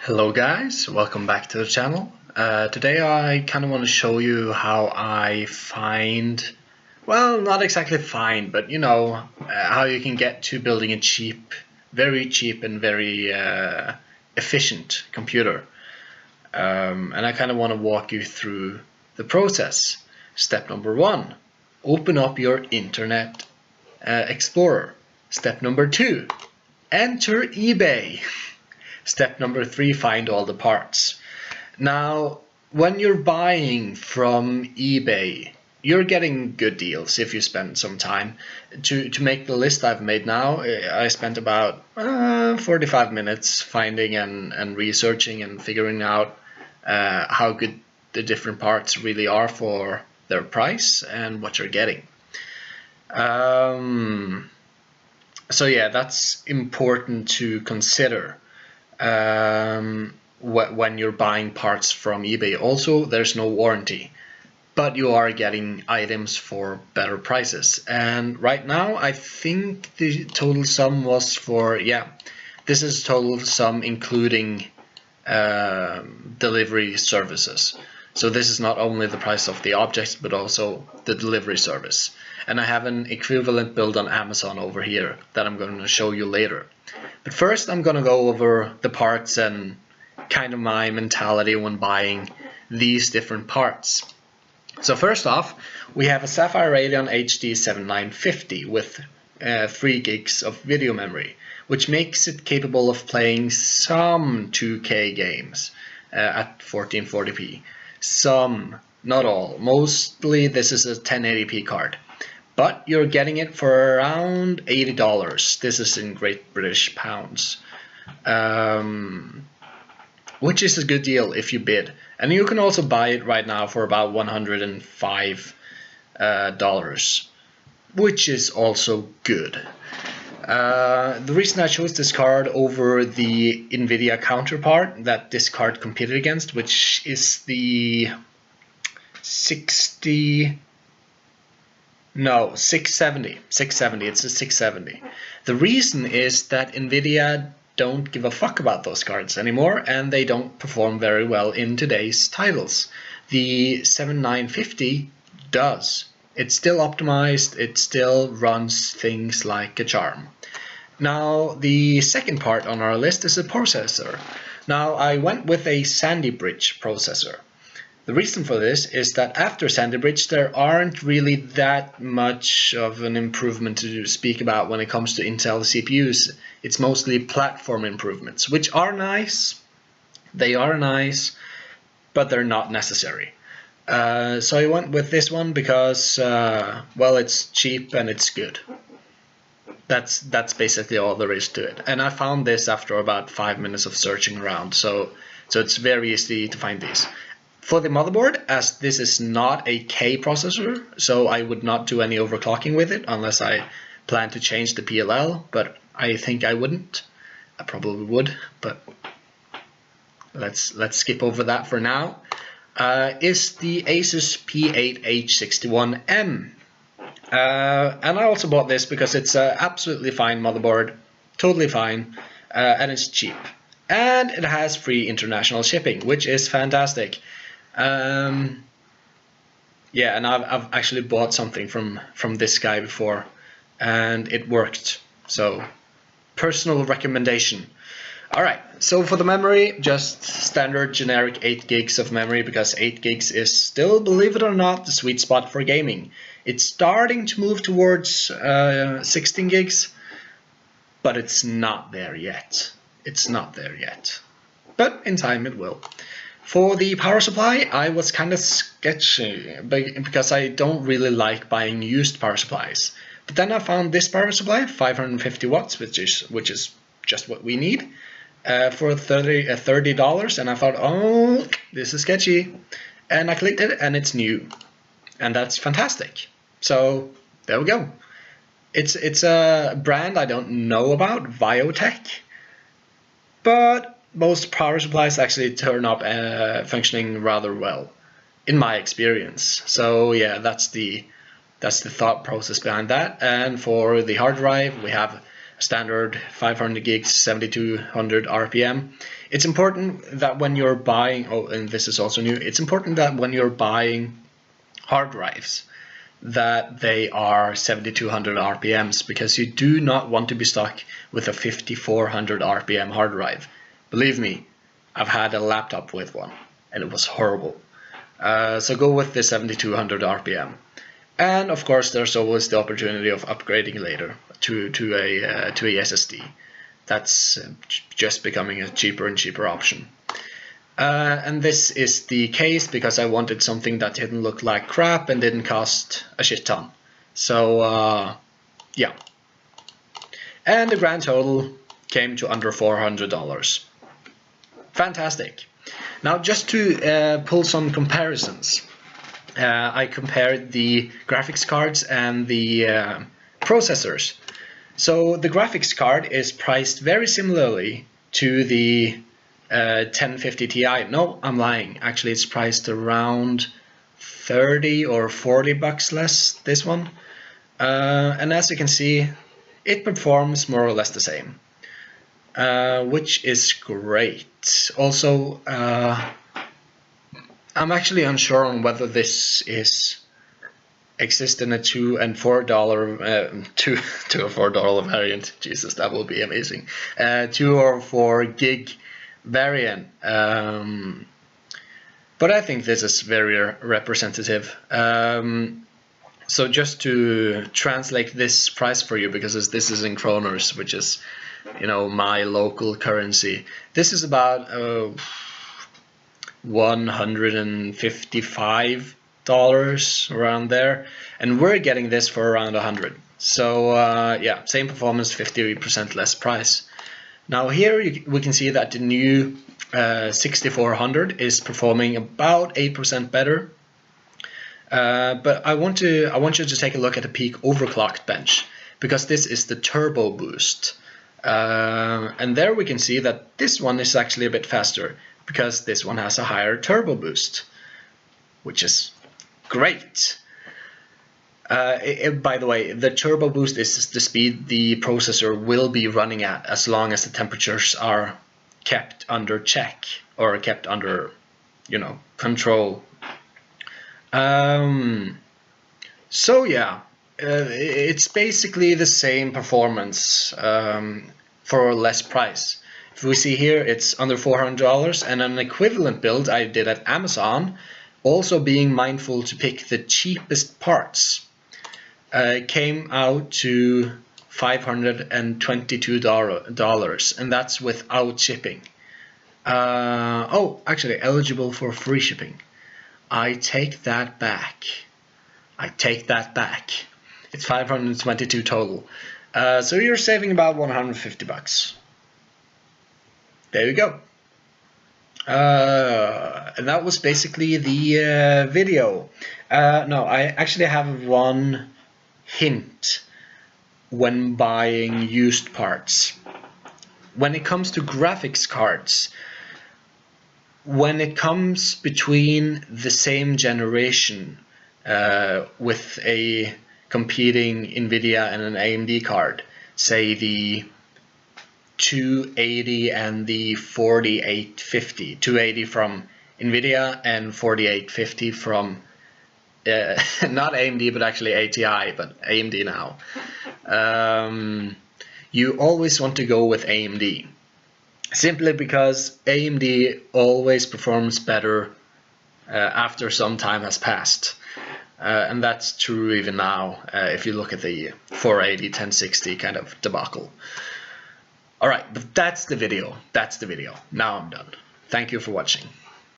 Hello guys, welcome back to the channel. Today I kind of want to show you how I find, well, not exactly find, but you know, how you can get to building a very cheap and very efficient computer. And I kind of want to walk you through the process. Step number 1, open up your Internet Explorer. Step number 2, enter eBay. Step number 3, find all the parts. Now, when you're buying from eBay, you're getting good deals if you spend some time. To make the list I've made now, I spent about 45 minutes finding and researching and figuring out how good the different parts really are for their price and what you're getting. So yeah, that's important to consider when you're buying parts from eBay. Also, there's no warranty, but you are getting items for better prices. And right now, I think the total sum was for, yeah, this is total sum including delivery services. So this is not only the price of the objects, but also the delivery service. And I have an equivalent build on Amazon over here that I'm going to show you later. But first I'm going to go over the parts and kind of my mentality when buying these different parts. So first off, we have a Sapphire Radeon HD 7950 with 3 gigs of video memory, which makes it capable of playing some 2K games at 1440p. Some, not all. Mostly this is a 1080p card. But you're getting it for around $80. This is in Great British pounds, which is a good deal if you bid. And you can also buy it right now for about $105, which is also good. The reason I chose this card over the NVIDIA counterpart that this card competed against, which is the 670. It's a 670. The reason is that NVIDIA don't give a fuck about those cards anymore, and they don't perform very well in today's titles. The 7950 does. It's still optimized, it still runs things like a charm. Now, the second part on our list is a processor. Now, I went with a Sandy Bridge processor. The reason for this is that after Sandy Bridge, there aren't really that much of an improvement to speak about when it comes to Intel CPUs. It's mostly platform improvements, which are nice. They are nice, but they're not necessary. So I went with this one because, well, it's cheap and it's good. That's basically all there is to it. And I found this after about 5 minutes of searching around, so it's very easy to find these. For the motherboard, as this is not a K processor, so I would not do any overclocking with it unless I plan to change the PLL, but I think I wouldn't. I probably would, but let's skip over that for now. Is the Asus P8H61M. And I also bought this because it's an absolutely fine motherboard, totally fine, and it's cheap. And it has free international shipping, which is fantastic. Yeah, and I've actually bought something from this guy before, and it worked. So, personal recommendation. Alright, so for the memory, just standard generic 8 gigs of memory, because 8 gigs is still, believe it or not, the sweet spot for gaming. It's starting to move towards 16 gigs, but it's not there yet. It's not there yet. But in time it will. For the power supply, I was kind of sketchy because I don't really like buying used power supplies. But then I found this power supply, 550 watts, which is just what we need, for $30, and I thought, oh, this is sketchy. And I clicked it, and it's new, and that's fantastic. So there we go. It's a brand I don't know about, Viotech, but most power supplies actually turn up functioning rather well, in my experience. So yeah, that's the thought process behind that. And for the hard drive, we have a standard 500 gigs, 7200 RPM. It's important that when you're buying, oh, and this is also new, it's important that when you're buying hard drives that they are 7200 RPMs, because you do not want to be stuck with a 5400 RPM hard drive. Believe me, I've had a laptop with one and it was horrible. So go with the 7200 RPM. And of course, there's always the opportunity of upgrading later to a SSD. That's just becoming a cheaper and cheaper option. And this is the case because I wanted something that didn't look like crap and didn't cost a shit ton. So yeah. And the grand total came to under $400. Fantastic. Now just to pull some comparisons. I compared the graphics cards and the processors. So the graphics card is priced very similarly to the 1050 Ti. No, I'm lying. Actually, it's priced around 30 or 40 bucks less, this one. And as you can see, it performs more or less the same, which is great. Also, I'm actually unsure on whether this exists in a $2 and $4 $2 or $4 variant. Jesus, that will be amazing. 2 or 4 gig variant. But I think this is very representative. So just to translate this price for you, because this is in kroners, which is, you know, my local currency. This is about $155 around there, and we're getting this for around 100. So yeah, same performance, 50% less price. Now here we can see that the new 6400 is performing about 8% better. But I want you to take a look at the peak overclocked bench, because this is the turbo boost. And there we can see that this one is actually a bit faster, because this one has a higher turbo boost, which is great. By the way, the turbo boost is the speed the processor will be running at as long as the temperatures are kept under check, or kept under, you know, control. So yeah, it's basically the same performance for less price. If we see here, it's under $400, and an equivalent build I did at Amazon, also being mindful to pick the cheapest parts, came out to $522, and that's without shipping. Oh, actually eligible for free shipping. I take that back. I take that back. It's 522 total. So you're saving about 150 bucks. There you go. And that was basically the video. No, I actually have one hint when buying used parts. When it comes to graphics cards, when it comes between the same generation with a competing NVIDIA and an AMD card, say the 280 and the 4850, 280 from NVIDIA and 4850 from not AMD but actually ATI, but AMD now. You always want to go with AMD, simply because AMD always performs better after some time has passed. And that's true even now, if you look at the 480, 1060 kind of debacle. Alright, but that's the video. That's the video. Now I'm done. Thank you for watching.